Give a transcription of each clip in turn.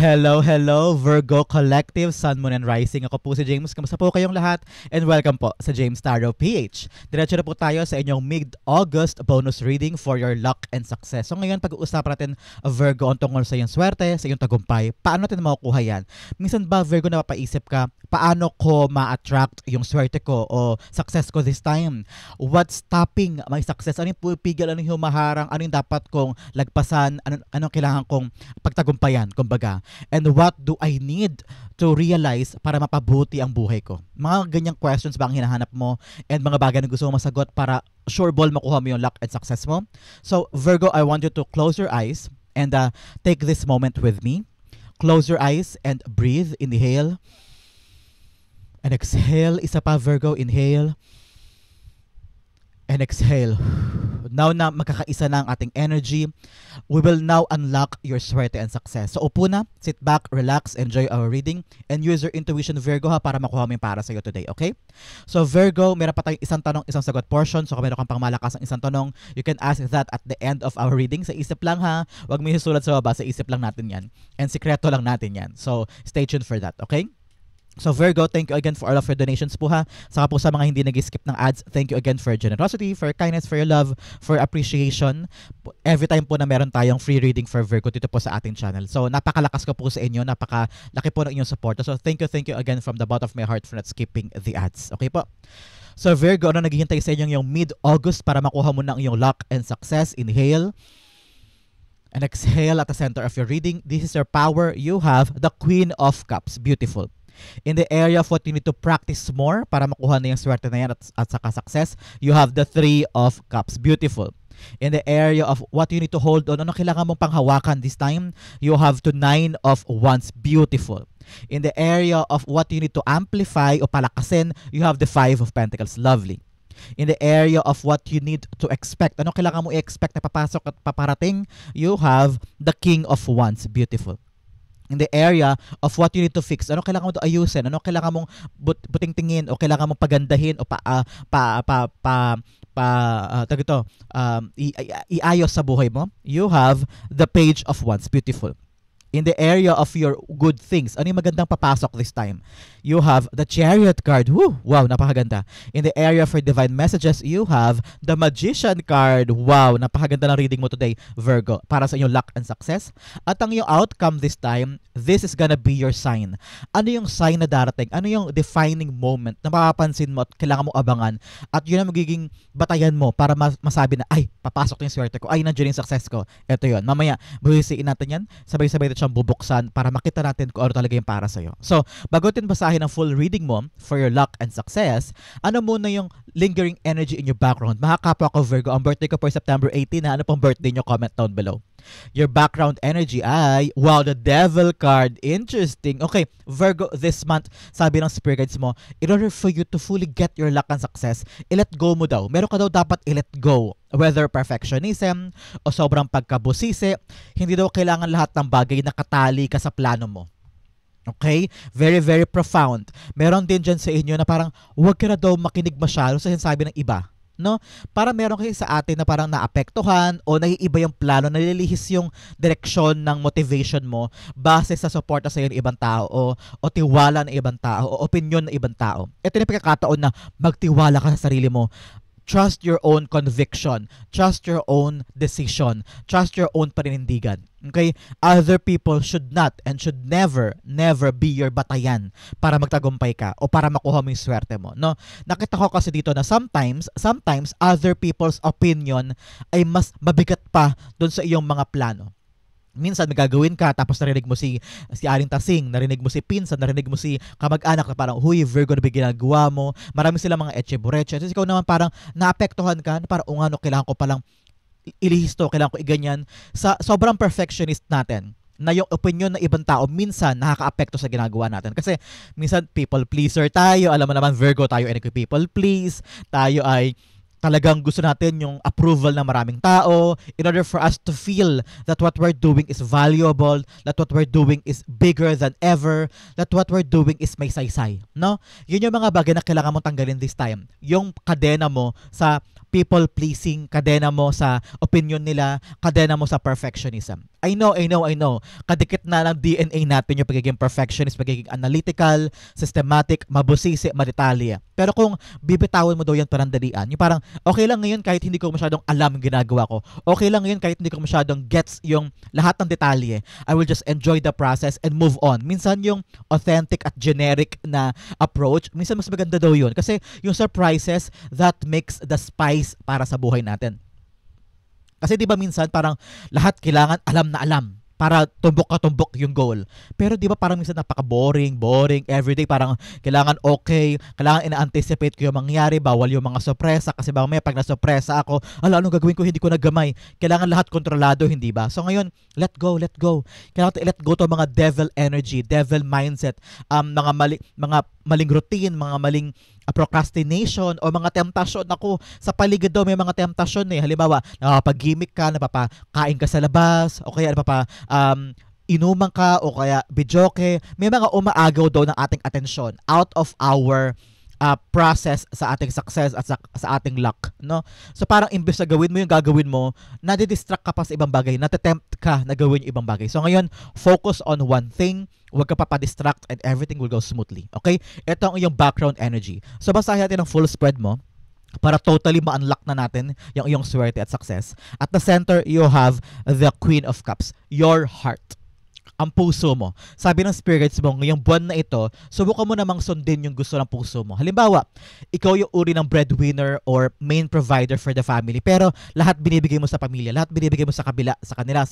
Hello, hello, Virgo Collective, Sun, Moon, and Rising. Ako po si James. Kamusta po kayong lahat? And welcome po sa James Tarot PH. Diretso na po tayo sa inyong mid-August bonus reading for your luck and success. So ngayon, pag-uusapan natin, Virgo, ang tungkol sa iyong swerte, sa iyong tagumpay. Paano natin makukuha yan? Minsan ba, Virgo, napapaisip ka, paano ko ma-attract yung swerte ko o success ko this time? What's stopping my success? Ano yung pupigil? Ano yung humaharang? Ano yung dapat kong lagpasan? Anong kailangan kong pagtagumpayan, kumbaga? And what do I need to realize para mapabuti ang buhay ko? Mga ganyang questions ba ang hinahanap mo and mga bagay na gusto mo masagot para sure ball makuha mo yung luck and success mo? So Virgo, I want you to close your eyes and take this moment with me. Close your eyes and breathe. Inhale and exhale. Isa pa, Virgo. Inhale and exhale. Now na magkakaisa na ang ating energy, we will now unlock your swerte and success. So upo na, sit back, relax, enjoy our reading, and use your intuition, Virgo, ha, para makuha mo yung para sa'yo today, okay? So Virgo, meron pa tayong isang tanong, isang sagot portion. So kung meron kang pang malakas ang isang tanong, you can ask that at the end of our reading. Sa isip lang, ha? Huwag mo isulat sa baba, sa isip lang natin yan. And sikreto lang natin yan. So stay tuned for that, okay? So Virgo, thank you again for all of your donations po, ha. Saka po sa mga hindi nag-skip ng ads, thank you again for your generosity, for your kindness, for your love, for your appreciation. Every time po na meron tayong free reading for Virgo dito po sa ating channel. So napakalakas ko po sa inyo, napakalaki po ng inyong support. So thank you again from the bottom of my heart for not skipping the ads. Okay po? So Virgo, ano naghihintay sa inyo yung mid-August para makuha mo ng iyong luck and success? Inhale and exhale at the center of your reading. This is your power. You have the Queen of Cups. Beautiful. In the area of what you need to practice more para makuha na yung swerte na yan at saka success, you have the Three of Cups. Beautiful. In the area of what you need to hold on, ano kailangan mong panghawakan this time, you have the Nine of Wands. Beautiful. In the area of what you need to amplify o palakasin, you have the Five of Pentacles. Lovely. In the area of what you need to expect, ano kailangan mo i-expect na papasok at paparating, you have the King of Wands. Beautiful. In the area of what you need to fix, ano kailangan mo to ayusin, ano kailangan mong buting-tingin o kailangan mong pagandahin o iayos sa buhay mo, you have the Page of Wands. Beautiful. In the area of your good things, ano yung magandang papasok this time? You have the Chariot card. Woo! Wow, napakaganda. In the area for divine messages, you have the Magician card. Wow, napakaganda ng reading mo today, Virgo, para sa inyong luck and success. At ang iyong outcome this time, this is gonna be your sign. Ano yung sign na darating? Ano yung defining moment na mapapansin mo at kailangan mo abangan? At yun ang magiging batayan mo para masabi na, ay, papasok na yung swerte ko. Ay, nandiyan yung success ko. Ito yun. Mamaya, buhisiin natin yan. Sabay-sabay natin siyang bubuksan para makita natin kung ano talaga yung para sa'yo. So, bago natin basahin ang full reading mo for your luck and success, ano muna yung lingering energy in your background? Mga kapwa ko, Virgo, ang birthday ko for September 18, na ano pong birthday nyo? Comment down below. Your background energy ay, wow, the Devil card. Interesting. Okay, Virgo, this month, sabi ng spirit guides mo, in order for you to fully get your luck and success, i-let go mo daw. Meron ka daw dapat i-let go. Whether perfectionism o sobrang pagkabusisi, hindi daw kailangan lahat ng bagay na katali ka sa plano mo. Okay? Very, very profound. Meron din dyan sa inyo na parang huwag ka na daw makinig masyado sa sinasabi ng iba. No? Para meron kayo sa atin na parang naapektuhan o naiiba yung plano, nalilihis yung direksyon ng motivation mo base sa suporta sa iyo ng ibang tao o tiwala ng ibang tao o opinion ng ibang tao. Ito yung pagkakataon na magtiwala ka sa sarili mo. Trust your own conviction. Trust your own decision. Trust your own paninindigan. Okay? Other people should not and should never be your batayan para magtagumpay ka o para makuha mo yung swerte mo. No? Nakita ko kasi dito na sometimes other people's opinion ay mas mabigat pa doon sa iyong mga plano. Minsan may gagawin ka tapos narinig mo si Aling Tasing, narinig mo si Pinsan, narinig mo si kamag-anak na parang, huy, Virgo, na ginagawa mo. Marami silang mga etche-bureche. Tapos ikaw naman parang naapektuhan ka, na parang, kailangan ko palang ilihis to, kailangan ko iganyan. Sa sobrang perfectionist natin, na yung opinion ng ibang tao minsan nakaka-apekto sa ginagawa natin. Kasi minsan people pleaser tayo. Alam mo naman, Virgo, tayo ay people please. Tayo ay talagang gusto natin yung approval ng maraming tao in order for us to feel that what we're doing is valuable, that what we're doing is bigger than ever, that what we're doing is may saysay. No? Yun yung mga bagay na kailangan mong tanggalin this time. Yung kadena mo sa people pleasing, kadena mo sa opinion nila, kadena mo sa perfectionism. I know. Kadikit na ng DNA natin yung pagiging perfectionist, pagiging analytical, systematic, mabusisi, madetalye. Pero kung bibitawan mo daw yan parandalian, yung parang okay lang ngayon kahit hindi ko masyadong alam yung ginagawa ko. Okay lang ngayon kahit hindi ko masyadong gets yung lahat ng detalye. I will just enjoy the process and move on. Minsan yung authentic at generic na approach, minsan mas maganda daw yun. Kasi yung surprises, that makes the spice para sa buhay natin. Kasi di ba minsan parang lahat kailangan alam na alam para tumbok yung goal. Pero di ba parang minsan napaka-boring, everyday parang kailangan okay, kailangan ina-anticipate ko yung mangyari, bawal yung mga sorpresa kasi baka may pag nasorpresa ako, anong gagawin ko, hindi ko nagamay. Kailangan lahat kontrolado, hindi ba? So ngayon, let go. Kailangan let go to mga devil energy, devil mindset, mga maling routine, mga maling procrastination o mga temptasyon. Ako, sa paligid daw may mga temptasyon eh. Halimbawa, napapag-gimmick ka, napapakain ka sa labas, o kaya inuman ka, o kaya bidyoke. May mga umaagaw daw ng ating atensyon out of our process sa ating success at sa ating luck, no? So parang imbes na gawin mo yung gagawin mo, nadidistract ka pa sa ibang bagay, natatempt ka na gawin yung ibang bagay. So ngayon, focus on one thing, huwag ka papadistract and everything will go smoothly. Okay? Ito ang iyong background energy. So basahin natin ang full spread mo para totally ma-unlock na natin yung iyong swerte at success. At the center, you have the Queen of Cups, your heart. Ang puso mo. Sabi ng spirits mo, ngayong buwan na ito, subukan mo namang sundin yung gusto ng puso mo. Halimbawa, ikaw yung uri ng breadwinner or main provider for the family, pero lahat binibigay mo sa pamilya, lahat binibigay mo sa kabila, sa kanila.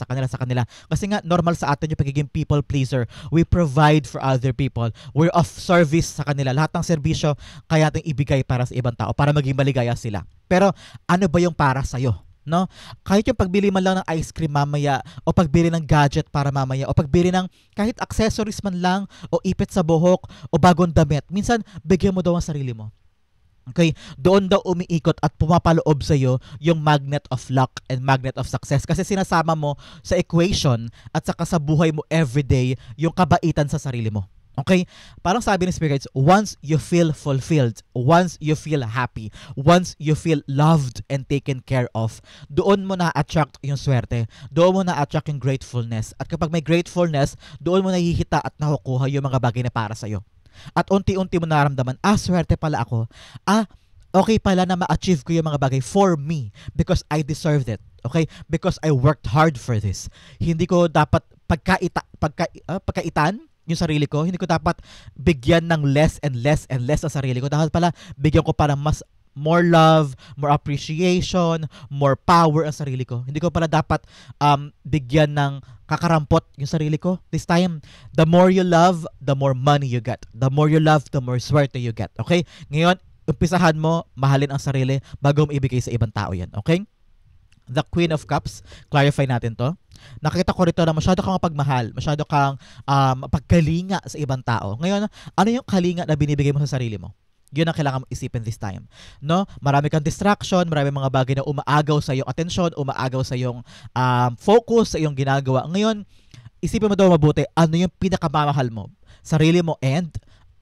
Kasi nga, normal sa atin yung pagiging people pleaser. We provide for other people. We're of service sa kanila. Lahat ng serbisyo, kaya natin ibigay para sa ibang tao, para maging maligaya sila. Pero, ano ba yung para sa'yo? No? Kahit yung pagbili man lang ng ice cream mamaya, o pagbili ng gadget para mamaya, o pagbili ng kahit accessories man lang, o ipit sa buhok, o bagong damit, minsan bigyan mo daw ang sarili mo. Okay? Doon daw umiikot at pumapaloob sa'yo yung magnet of luck and magnet of success. Kasi sinasama mo sa equation at saka sa buhay mo everyday yung kabaitan sa sarili mo. Okay? Parang sabi ng spirits, once you feel fulfilled, once you feel happy, once you feel loved and taken care of, doon mo na-attract yung swerte. Doon mo na-attract yung gratefulness. At kapag may gratefulness, doon mo nahihita at nakukuha yung mga bagay na para sa'yo. At unti-unti mo naramdaman, swerte pala ako. Okay pala na ma-achieve ko yung mga bagay for me because I deserved it. Okay? Because I worked hard for this. Hindi ko dapat pagkaitan yung sarili ko. Hindi ko dapat bigyan ng less and less sa sarili ko. Dapat pala bigyan ko para more love, more appreciation, more power ang sarili ko. Hindi ko pala dapat bigyan ng kakarampot yung sarili ko. This time, the more you love, the more money you get. The more you love, the more swerte you get. Okay? Ngayon, umpisahan mo, mahalin ang sarili bago mo ibigay sa ibang tao yan. Okay? The Queen of Cups, clarify natin to. Nakita ko rito na masyado kang mapagmahal, masyado kang pagkalinga sa ibang tao. Ngayon, ano yung kalinga na binibigay mo sa sarili mo? Yun ang kailangan mong isipin this time. No? Marami kang distraction, marami mga bagay na umaagaw sa iyong atensyon, umaagaw sa iyong focus, sa iyong ginagawa. Ngayon, isipin mo daw mabuti, ano yung pinakamamahal mo? Sarili mo and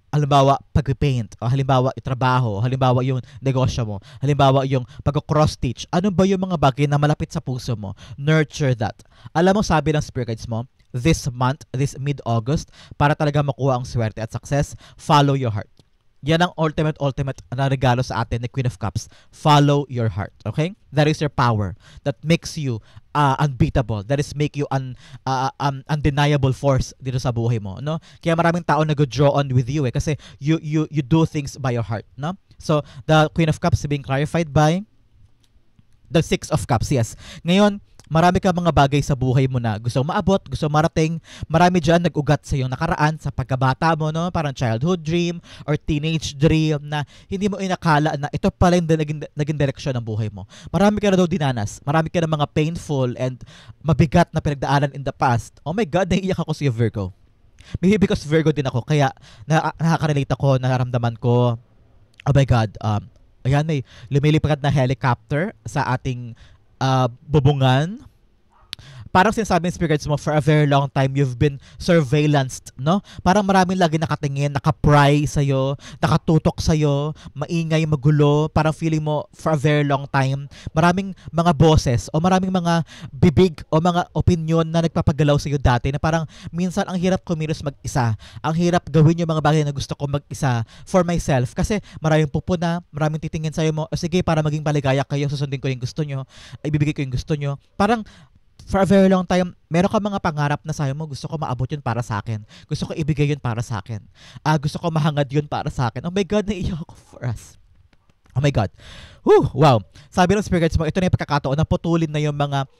halimbawa, pag-paint, o halimbawa, yung trabaho, o halimbawa, yung negosyo mo, halimbawa, yung pag-cross-stitch. Ano ba yung mga bagay na malapit sa puso mo? Nurture that. Alam mo, sabi ng spirit guides mo, this month, this mid-August, para talaga makuha ang swerte at success, follow your heart. Yan ang ultimate na regalo sa atin ni Queen of Cups. Follow your heart. Okay? That is your power. That makes you unbeatable. That is make you undeniable force dito sa buhay mo. No? Kaya maraming tao nag-draw on with you kasi you do things by your heart. No? So, the Queen of Cups being clarified by the Six of Cups. Yes. Ngayon, marami ka mga bagay sa buhay mo na gusto maabot, gusto marating. Marami dyan nag-ugat sa iyong nakaraan sa pagkabata mo, no? Parang childhood dream or teenage dream na hindi mo inakala na ito pala yung naging direksyon ng buhay mo. Marami ka na daw dinanas. Marami ka na mga painful and mabigat na pinagdaanan in the past. Oh my God, naiiyak ako sa iyo, Virgo. Maybe because Virgo din ako, kaya nakaka-relate ako, nararamdaman ko, oh my God, ayan, may lumilipad na helicopter sa ating bubungan. parang sinasabi ng spirits mo, for a very long time, you've been surveillanced, no? Parang maraming lagi nakatingin, nakapry sa'yo, nakatutok sa'yo, maingay, magulo, parang feeling mo, for a very long time, maraming mga boses o maraming mga bibig o mga opinion na nagpapagalaw sa'yo dati na parang minsan ang hirap kumilos mag-isa. Ang hirap gawin yung mga bagay na gusto ko mag-isa for myself kasi maraming pupuna, maraming titingin sa'yo mo, o sige, para maging paligaya kayo, susundin ko yung gusto nyo, ibibigay ko yung gusto nyo. Parang for a very long time, meron ka mga pangarap na sabi mo, gusto ko maabot yun para sa akin. Gusto ko ibigay yun para sa akin. Gusto ko mahangad yun para sa akin. Oh my God, naiiyak ako for us. Oh my God. Whew, wow. Sabi ng spirits mo, ito na yung pagkakataon na putulin na yung mga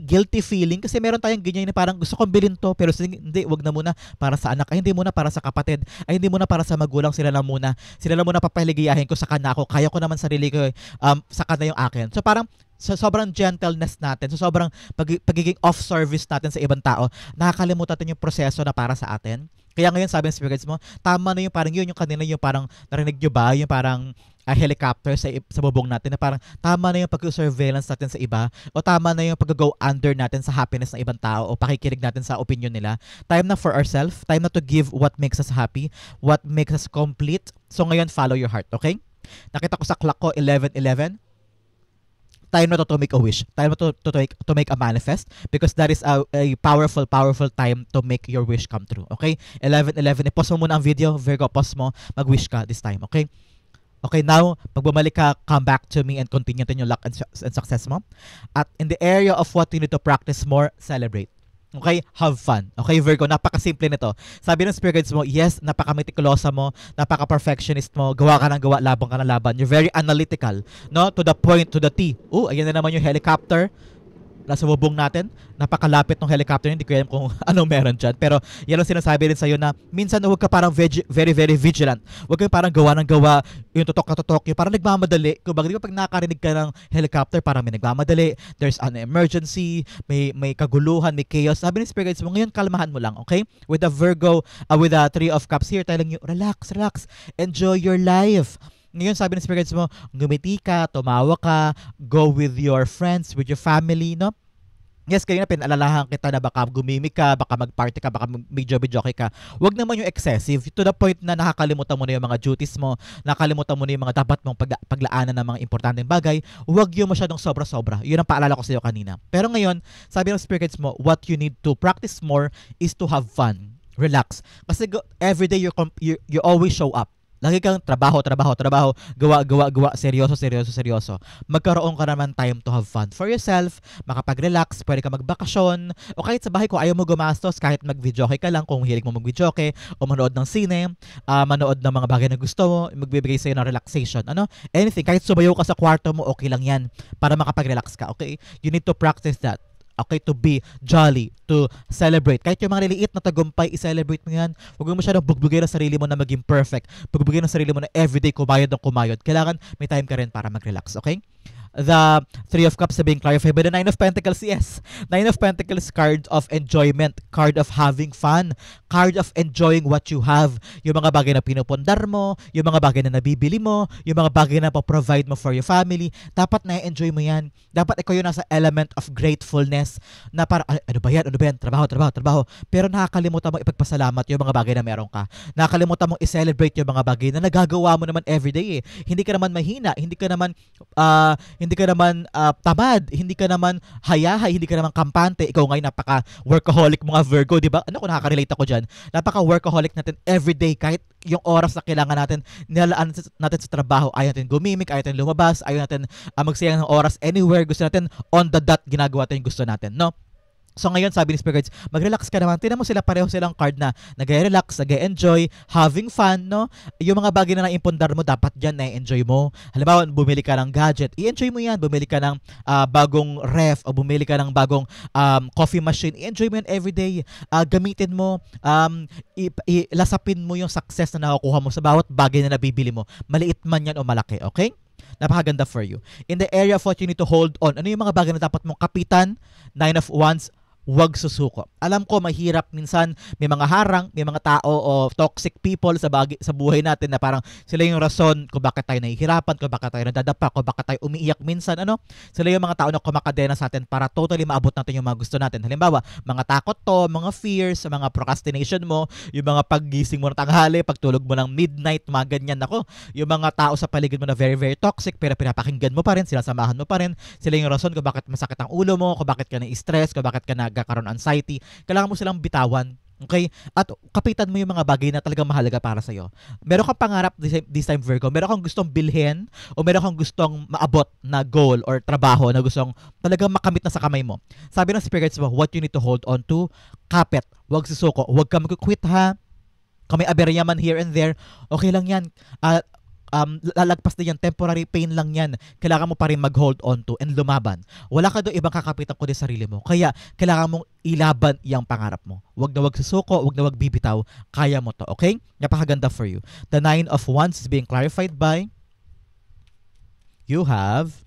guilty feeling kasi meron tayong ganyan na parang gusto kong bilhin to pero hindi, wag na muna para sa anak, ay hindi muna para sa kapatid, ay hindi muna para sa magulang, sila na muna papaligayahin ko sa kana ko, kaya ko naman sarili ko, sa kana yung akin. So parang sa sobrang gentleness natin, sa sobrang pagiging off-service natin sa ibang tao, nakakalimutan natin yung proseso na para sa atin. Kaya ngayon sabi ng spirits mo, tama na yung parang yun, yung kanina yung parang narinig nyo ba, yung parang helicopter sa bubong natin na parang tama na yung pag-surveillance natin sa iba o tama na yung pag-go under natin sa happiness ng ibang tao o pakikinig natin sa opinion nila. Time na for ourselves, time na to give what makes us happy, what makes us complete. So ngayon, follow your heart, okay? Nakita ko sa clock ko, 11:11. Time na to make a wish. Time na to make a manifest because that is a powerful time to make your wish come true. Okay? 11:11. I-pause mo muna ang video. Virgo, pause mo. Mag-wish ka this time. Okay? Okay, now, pag bumalik ka, come back to me and continue din yung luck and success mo. At in the area of what you need to practice more, celebrate. Okay? Have fun. Okay, Virgo, napakasimple nito. Sabi ng spirits mo, yes, napaka-meticulosa mo, napaka-perfectionist mo, gawa ka ng gawa, labang ka ng laban. You're very analytical, no? To the point, to the T. Ayan na naman yung helicopter. Nasa bubong natin, napakalapit ng helicopter, hindi ko alam kung anong meron dyan. Pero yan ang sinasabi rin sa'yo na minsan huwag ka parang very, very vigilant. Huwag ka parang gawa ng gawa, yung tutok na tutok, yung parang nagmamadali. Kung di ba pag nakarinig ka ng helicopter, parang may nagmamadali, there's an emergency, may kaguluhan, may chaos. Sabi ng spirits mo, ngayon kalmahan mo lang, okay? With the Virgo, with the Three of Cups here, telling you, relax, enjoy your life. Ngayon sabi ng spirits mo, ngumiti ka, tumawa ka, go with your friends, with your family, no? Yes, kanina pinalalahan kita na baka gumimik ka, baka mag-party ka, baka medyo-joke ka. Huwag naman yung excessive to the point na nakakalimutan mo na yung mga duties mo, nakakalimutan mo na yung mga dapat mong paglaanan ng mga importanteng bagay. Huwag yung masyadong sobra-sobra. Yun ang paalala ko sa iyo kanina. Pero ngayon, sabi ng spirits mo, what you need to practice more is to have fun. Relax. Kasi everyday you always show up. Lagi kang trabaho, gawa, seryoso. Magkaroon ka naman time to have fun for yourself, makapag-relax, pwede ka magbakasyon, o kahit sa bahay ko ayaw mo gumastos, kahit mag-videoke ka lang kung hilig mo mag-videoke, o manood ng sine, manood ng mga bagay na gusto mo, magbibigay sa'yo ng relaxation. Anything, kahit sumayaw ka sa kwarto mo, okay lang yan, para makapag-relax ka, okay? You need to practice that. Okay, to be jolly, to celebrate. Kahit yung mga liliit na tagumpay, i-celebrate mo yan. Huwag mo masyadong bugbugay ng sarili mo na maging perfect. Bugbugay ng sarili mo na everyday kumayod ng kumayod. Kailangan may time ka rin para mag-relax, okay? The Three of Cups being clarified by the Nine of Pentacles, yes. Nine of Pentacles, card of enjoyment, card of having fun, card of enjoying what you have. Yung mga bagay na pinupundar mo, yung mga bagay na nabibili mo, yung mga bagay na provide mo for your family, dapat na-enjoy mo yan. Dapat ikaw yung nasa element of gratefulness na para, ano ba yan, trabaho. Pero nakakalimutan mo ipagpasalamat yung mga bagay na meron ka. Nakakalimutan mo i-celebrate yung mga bagay na nagagawa mo naman everyday eh. Hindi ka naman mahina, hindi ka naman tamad, hindi ka naman hayahay, hindi ka naman kampante. Ikaw ngayon napaka-workaholic mga Virgo, di ba? Ano kung nakaka-relate ako dyan? Napaka-workaholic natin everyday, kahit yung oras na kailangan natin, nilalaan natin sa trabaho. Ayaw natin gumimik, ayaw natin lumabas, ayaw natin magsayang ng oras anywhere. Gusto natin on the dot, ginagawa natin yung gusto natin, no? So ngayon sabi ni Spirits, mag-relax ka naman. Tingnan mo sila, pareho silang card na nag-relax, nag-enjoy, having fun, no? Yung mga bagay na naimpundar mo, dapat dyan na-enjoy mo. Halimbawa, bumili ka ng gadget, i-enjoy mo yan. Bumili ka ng bagong ref o bumili ka ng bagong coffee machine, i-enjoy mo yan everyday. Gamitin mo, lasapin mo yung success na nakukuha mo sa bawat bagay na nabibili mo. Maliit man yan o malaki, okay? Napakaganda for you. In the area of what you need to hold on, ano yung mga bagay na dapat mong kapitan? Nine of Wands, Huwag susuko. Alam ko mahirap minsan, may mga harang, may mga tao o toxic people sa buhay natin na parang sila yung rason kung bakit tayo nahihirapan, kung bakit tayo nadadapa, kung bakit tayo umiiyak minsan, ano? Sila yung mga tao na kumakadena sa atin para totally maabot natin yung mga gusto natin. Halimbawa, mga takot to, mga fears, mga procrastination mo, yung mga paggising mo ng tanghali, pagtulog mo ng midnight, mga ganyan. Ako, yung mga tao sa paligid mo na very, very toxic, pero pinapakinggan mo pa rin, sinasamahan mo pa rin, sila yung rason kung bakit masakit ang ulo mo, kung bakit ka na-stress, kung bakit ka nagkakaroon ng anxiety. Kailangan mo silang bitawan. Okay? At kapitan mo yung mga bagay na talagang mahalaga para sa'yo. Meron kang pangarap this time, Virgo. Meron kang gustong bilhin o meron kang gustong maabot na goal or trabaho na gustong talagang makamit na sa kamay mo. Sabi ng spirits mo, what you need to hold on to, kapit. Huwag susuko. Huwag ka mag-quit, ha? Kung may aberya man here and there, okay lang yan. Lalagpas na yan, temporary pain lang yan. Kailangan mo pa rin mag-hold on to and lumaban. Wala ka doon ibang kakapitan kundi sarili mo. Kaya kailangan mong ilaban yung pangarap mo. Huwag na wag susuko, huwag na wag bibitaw. Kaya mo to, okay? Napakaganda for you. The 9 of Wands is being clarified by you have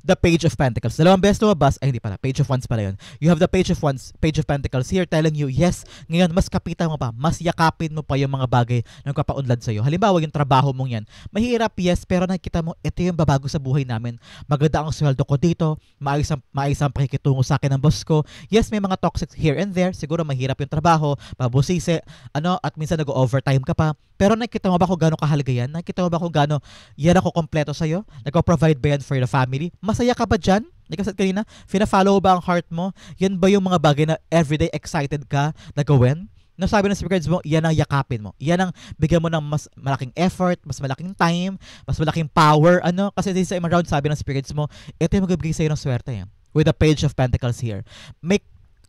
the Page of Pentacles. Dalawang beses lumabas, ay hindi pala, Page of Wands pala yun. You have the Page of Wands, Page of Pentacles here telling you, yes, ngayon mas kapitan mo pa, mas yakapin mo pa yung mga bagay na nagpapaunlad sa'yo. Halimbawa, yung trabaho mong yan, mahirap, yes, pero nakikita mo, ito yung babago sa buhay namin. Maganda ang sweldo ko dito, maayos ang pakikitungo sa akin ng boss ko. Yes, may mga toxic here and there, siguro mahirap yung trabaho, pabusisi, at minsan nag-overtime ka pa. Pero nakikita mo ba kung gaano kahalaga yan? Nakikita mo ba kung gaano yan ako kompleto sa'yo? Nag-provide ba yan for the family? Masaya ka ba dyan? Like I said kanina, fina-follow ba ang heart mo? Yan ba yung mga bagay na everyday excited ka na gawin? Nasabi ng spirits mo, yan ang yakapin mo. Yan ang bigyan mo ng mas malaking effort, mas malaking time, mas malaking power. Kasi this time around, sabi ng spirits mo, ito yung magbibigay sa'yo ng swerte. With the Page of Pentacles here. Make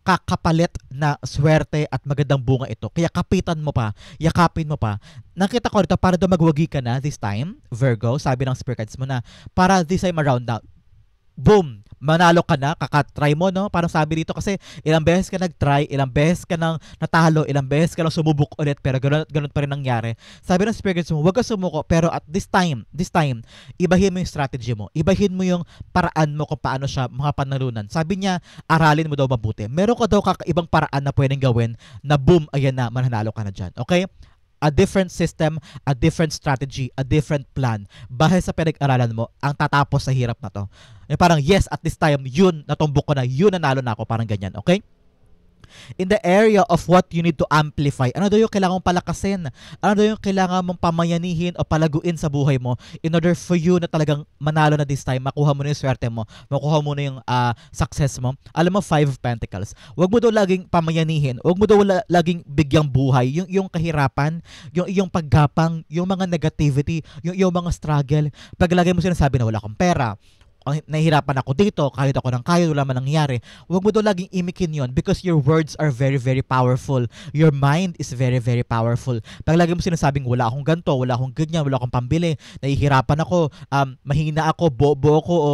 kakapalit na swerte at magandang bunga ito. Kaya kapitan mo pa, yakapin mo pa. Nakita ko dito, para daw magwagi ka na this time, Virgo, sabi ng spirits mo na, para this time around na, boom, manalo ka na, kakatry mo, no? Parang sabi dito kasi ilang beses ka nag-try, ilang beses ka nang natalo, ilang beses ka nang sumubok ulit, pero ganun pa rin nangyari. Sabi ng spirits mo, huwag ka sumuko, pero at this time, ibahin mo yung strategy mo, ibahin mo yung paraan mo kung paano siya mga panalunan. Sabi niya, aralin mo daw mabuti. Meron ka daw ibang paraan na pwedeng gawin na boom, ayan na, mananalo ka na dyan. Okay? A different system, a different strategy, a different plan. Bahil sa pinag-aralan mo, ang tatapos sa hirap na to. Parang yes, at this time, yun, natumbok ko na, yun, nanalo na ako, parang ganyan, okay? In the area of what you need to amplify, ano daw yung kailangan mong palakasin? Ano daw yung kailangan mong pamayanihin o palaguin sa buhay mo in order for you na talagang manalo na this time, makuha mo na yung swerte mo, makuha mo na yung success mo? Alam mo, 5 of Pentacles. Huwag mo daw laging pamayanihin, huwag mo daw laging bigyang buhay, yung kahirapan, yung paggapang, yung mga negativity, yung mga struggle. Paglagay mo sinasabi na wala akong pera, nahihirapan ako dito, kahit ako ng kaya, wala man nangyari. Huwag mo doon laging imikin yon because your words are very, very powerful. Your mind is very, very powerful. Pag lagi mo sinasabing, wala akong ganto, wala akong ganyan, wala akong pambili, nahihirapan ako, mahina ako, bobo ako, o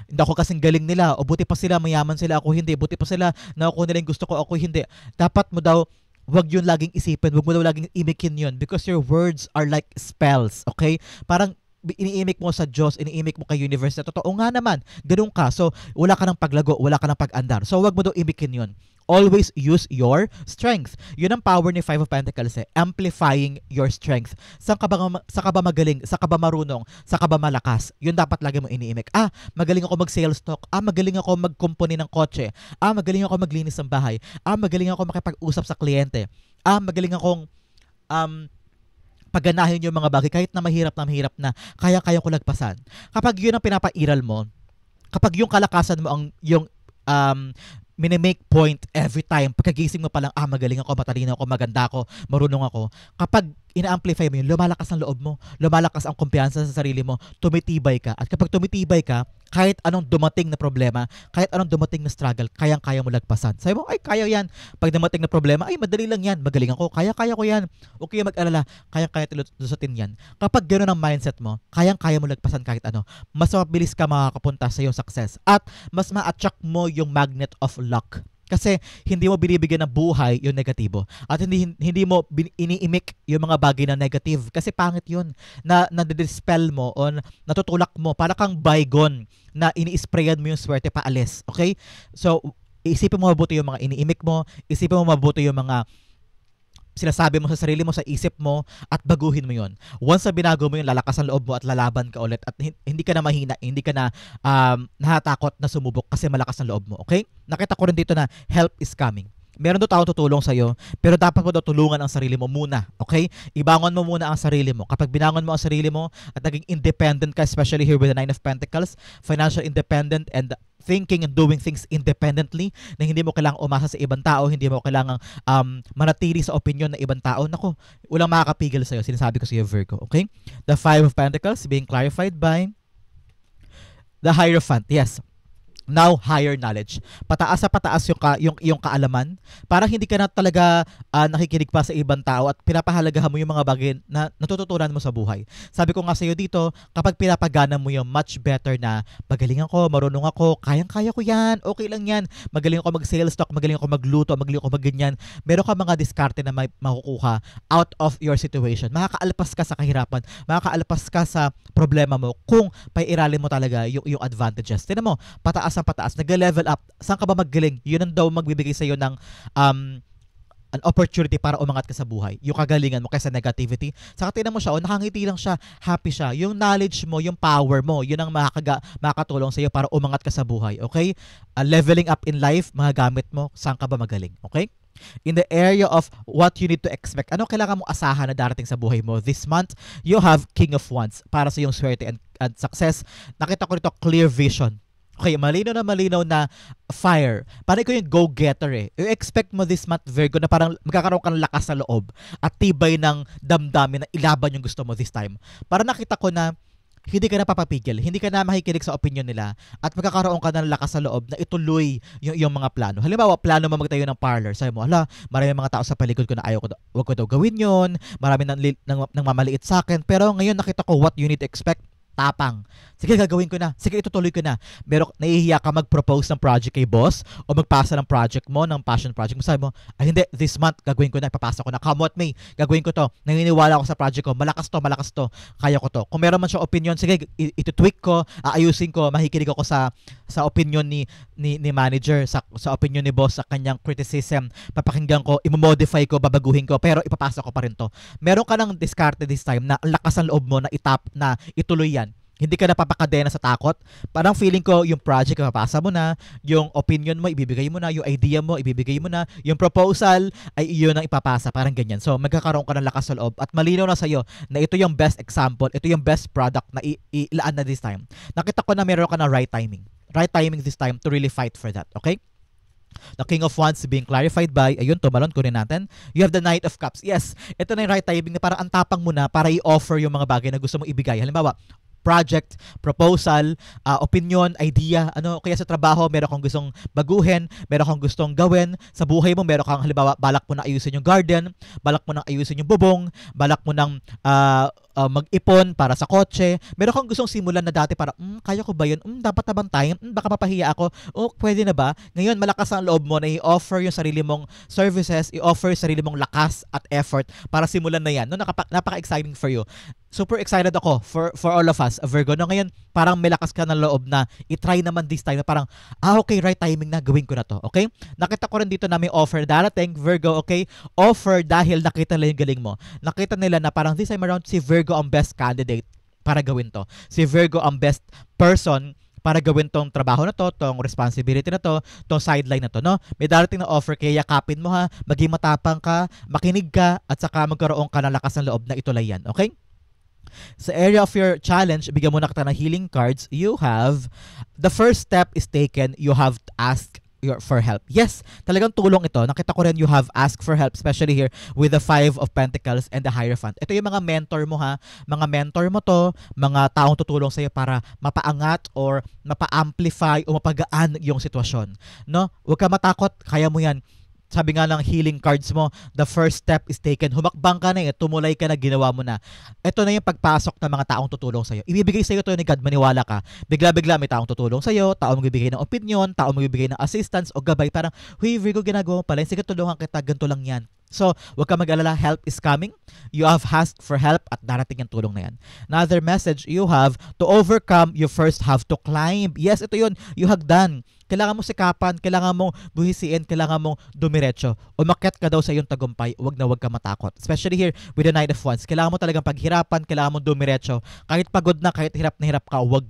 hindi ako kasing galing nila, o buti pa sila, mayaman sila, ako hindi, buti pa sila, nakukuha nila yung gusto ko, ako hindi. Dapat mo daw, wag yun laging isipin, wag mo daw laging imikin yun because your words are like spells, okay? Parang iniimik mo sa Diyos, iniimik mo kay universe na totoo nga naman, ganun ka. So, wala ka ng paglago, wala ka ng pag-andar. So, wag mo daw imikin yun. Always use your strength. Yun ang power ni 5 of Pentacles, amplifying your strength. Saan ka ba magaling? Saan ka ba marunong? Saan ka ba malakas? Yun dapat lagi mo iniimik. Magaling ako mag-sales talk. Magaling ako mag-company ng kotse. Magaling ako maglinis ng bahay. Magaling ako makipag-usap sa kliyente. Magaling akong pagganahin yung mga bagay kahit na mahirap na kaya-kaya ko lagpasan. Kapag yun ang pinapairal mo, kapag yung kalakasan mo yung minimake point every time, pagkagising mo pa lang, magaling ako, matalino ako, maganda ako, marunong ako. Kapag ina-amplify mo yun, lumalakas ang loob mo, lumalakas ang kumpiyansa sa sarili mo, tumitibay ka. At kapag tumitibay ka, kahit anong dumating na problema, kahit anong dumating na struggle, kayang-kaya mo lagpasan. Sabi mo, ay, kaya yan. Pag dumating na problema, ay, madali lang yan, magaling ako, kaya-kaya ko yan. Huwag kayo mag-alala, kayang-kaya lusutin yan. Kapag gano'n ang mindset mo, kayang-kaya mo lagpasan kahit ano, mas mabilis ka makakapunta sa iyong success. At mas ma-attract mo yung magnet of luck. Kasi hindi mo binibigyan ng buhay yung negatibo. At hindi mo iniimik yung mga bagay na negative. Kasi pangit yun. Na-dispel mo o natutulak mo. Para kang bygone na ini-sprayan mo yung swerte paalis. Okay? So, isipin mo mabuti yung mga iniimik mo. Isipin mo mabuti yung mga sinasabi mo sa sarili mo, sa isip mo, at baguhin mo yon. Once na binago mo yun, lalakas ang loob mo at lalaban ka ulit at hindi ka na mahina, hindi ka na nahatakot na sumubok kasi malakas ang loob mo. Okay? Nakita ko rin dito na help is coming. Meron daw taong tutulong sa'yo, pero dapat mo daw tulungan ang sarili mo muna. Okay? Ibangon mo muna ang sarili mo. Kapag binangon mo ang sarili mo at naging independent ka, especially here with the Nine of Pentacles, financial independent and thinking and doing things independently, na hindi mo kailangang umasa sa ibang tao, hindi mo kailangang manatili sa opinion ng ibang tao, nako, walang makakapigil sa'yo. Sinasabi ko sa'yo, Virgo. Okay? The Five of Pentacles being clarified by the Hierophant. Yes. Now, higher knowledge. Pataas sa pataas yung kaalaman. Parang hindi ka na talaga nakikinig pa sa ibang tao at pinapahalagahan mo yung mga bagay na natututunan mo sa buhay. Sabi ko nga sa iyo dito, kapag pinapagana mo yung much better na magaling ako, marunong ako, kayang-kaya ko yan, okay lang yan, magaling ako mag-sales talk, magaling ako magluto, magaling ako mag-ganyan, meron ka mga diskarte na may makukuha out of your situation. Makakaalpas ka sa kahirapan, makakaalpas ka sa problema mo kung paiiralin mo talaga yung advantages. Tignan mo, pataas ang pataas, nag-level up. Saan ka ba magaling? Yun ang daw magbibigay sa iyo ng an opportunity para umangat ka sa buhay. Yung kagalingan mo kaysa negativity. Saka tingnan mo siya, nakangiti lang siya, happy siya. Yung knowledge mo, yung power mo, yun ang makakatulong sa iyo para umangat ka sa buhay. Okay? Leveling up in life, mga gamit mo, saan ka ba magaling? Okay? In the area of what you need to expect, ano kailangan mong asahan na darating sa buhay mo this month, you have King of Wands para sa iyong swerte and success. Nakita ko rito clear vision. Okay, malinaw na fire. Parang ikaw yung go-getter eh. I-expect mo this month, Virgo, na parang magkakaroon ka ng lakas sa loob at tibay ng damdamin na ilaban yung gusto mo this time. Para nakita ko na hindi ka na papapigil, hindi ka na makikinig sa opinion nila at magkakaroon ka ng lakas sa loob na ituloy yung mga plano. Halimbawa, plano mo magtayo ng parlor. Sabi mo, marami mga tao sa paligid ko na ayaw ko, wag ko daw gawin yon. Marami nang mamaliit sa akin. Pero ngayon nakita ko what you need to expect. Tapang. Sige, gagawin ko na. Sige, itutuloy ko na. Pero nahihiya ka mag-propose ng project kay boss o magpasa ng project mo, ng passion project mo. Sabi mo, hindi, this month, gagawin ko na, ipapasa ko na. Come what may, gagawin ko to. Naniniwala ako sa project ko. Malakas to. Kaya ko to. Kung meron man siya opinion, sige, ito-tweak ko, aayusin ko, makikinig ako sa opinion ni manager, sa opinion ni boss, sa kanyang criticism. Papakinggan ko, imomodify ko, babaguhin ko, pero ipapasa ko pa rin to. Meron ka ng diskarte this time na lakas ang loob mo na na ituloy yan. Hindi ka napapakadena sa takot. Parang feeling ko yung project mapasa mo na, yung opinion mo ibibigay mo na, yung idea mo ibibigay mo na, yung proposal ay iyon ang ipapasa, parang ganyan. So magkakaroon ka ng lakas sa loob at malinaw na sa iyo na ito yung best example, ito yung best product na ilaan na this time. Nakita ko na meron ka na right timing. Right timing this time to really fight for that, okay? The King of Wands being clarified by, ayun, tumalon, kunin natin. You have the Knight of Cups. Yes, ito na yung right timing na parang ang tapang mo na para i-offer yung mga bagay na gusto mong ibigay. Halimbawa, project, proposal, opinion, idea, kaya sa trabaho, meron kang gustong baguhin, meron kang gustong gawin, sa buhay mo, meron kang, halimbawa, balak mo na ayusin yung garden, balak mo na ayusin yung bubong, balak mo nang mag-ipon para sa kotse, meron kang gustong simulan na dati para, kaya ko ba yun? Dapat na bang tayo? Baka mapahiya ako? Pwede na ba? Ngayon, malakas ang loob mo na i-offer yung sarili mong services, i-offer yung sarili mong lakas at effort para simulan na yan. Napaka-exciting for you. Super excited ako for all of us, Virgo. Ngayon, parang may lakas ka ng loob na i-try naman this time na parang, okay, right timing na, gawin ko na to. Okay? Nakita ko rin dito na may offer darating, Virgo, okay? Offer dahil nakita nila yung galing mo. Nakita nila na parang this time around, si Virgo ang best candidate para gawin to. Si Virgo ang best person para gawin tong trabaho na to, tong responsibility na to, tong sideline na to, no? May darating na offer, kaya yakapin mo ha, maging matapang ka, makinig ka, at saka magkaroon ka ng lakas ng loob na itulay yan, okay? Sa area of your challenge, bigyan mo na kita ng healing cards. You have, the first step is taken, you have to ask for help. Yes, talagang tulong ito. Nakita ko rin you have asked for help, especially here with the Five of Pentacles and the Hierophant. Ito yung mga mentor mo ha. Mga mentor mo to, mga taong tutulong sa iyo para mapaangat or mapa-amplify o mapagaan yung sitwasyon. No? Huwag ka matakot, kaya mo yan. Sabi nga ng healing cards mo, the first step is taken. Humakbang ka na tumulay ka na, ginawa mo na. Ito na yung pagpasok ng mga taong tutulong sa'yo. Ibibigay sa'yo ito ni God, maniwala ka. Bigla-bigla may taong tutulong sa'yo, taong magbibigay ng opinion, taong magbibigay ng assistance o gabay. Parang, huy Virgo, ginagawa mo pala. Sige, tulungan kita, ganito lang yan. So, huwag ka mag-alala, help is coming. You have asked for help at darating yung tulong na yan. Another message you have, to overcome, you first have to climb. Yes, ito yun, you hagdan. Kailangan mo sikapan, kailangan mo buhisiin, kailangan mo dumiretso. Umakyat ka daw sa iyong tagumpay, huwag ka matakot. Especially here with the Knight of Wands. Kailangan mo talagang paghirapan, kailangan mo dumiretso. Kahit pagod na, kahit hirap ka, huwag